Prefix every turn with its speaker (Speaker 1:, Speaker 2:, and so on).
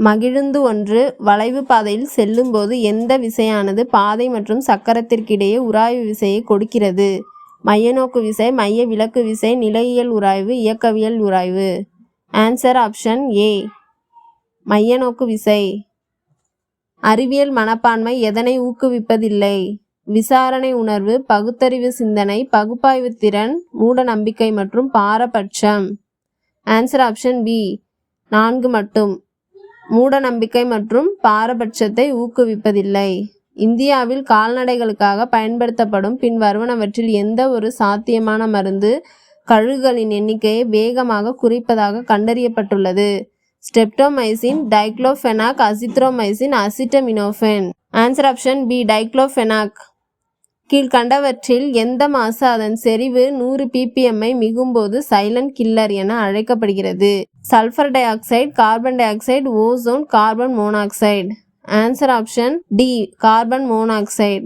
Speaker 1: மகிழுந்து ஒன்று வளைவு பாதையில் செல்லும்போது எந்த விசையானது பாதை மற்றும் சக்கரத்திற்கிடையே உராய்வு விசையை கொடுக்கிறது? மையநோக்கு விசை, மைய விலக்கு விசை, நிலையியல் உராய்வு, இயக்கவியல் உராய்வு. ஆன்சர் ஆப்ஷன் ஏ, மையநோக்கு விசை. அறிவியல் மனப்பான்மை எதனை ஊக்குவிப்பதில்லை? விசாரணை உணர்வு, பகுத்தறிவு சிந்தனை, பகுப்பாய்வு திறன், மூட நம்பிக்கை மற்றும் பாரபட்சம். ஆன்சர் ஆப்ஷன் பி, 4 மட்டும். மூட நம்பிக்கை மற்றும் பாரபட்சத்தை ஊக்குவிப்பதில்லை. இந்தியாவில் கால்நடைகளுக்காக பயன்படுத்தப்படும் பின்வருவனவற்றில் எந்த ஒரு சாத்தியமான மருந்து கழுகுகளின் எண்ணிக்கையை வேகமாக குறைப்பதாக கண்டறியப்பட்டுள்ளது? Streptomycin, diclofenac, azithromycin, acetaminophen. Answer option b, diclofenac. கீழ்கண்டவற்றில் எந்த மாசு அதன் செறிவு 100 ppm மிகும்போது சைலண்ட் கில்லர் என அழைக்கப்படுகிறது? Sulphur di oxide, carbon di oxide, ozone, carbon monoxide. Answer option D, carbon monoxide.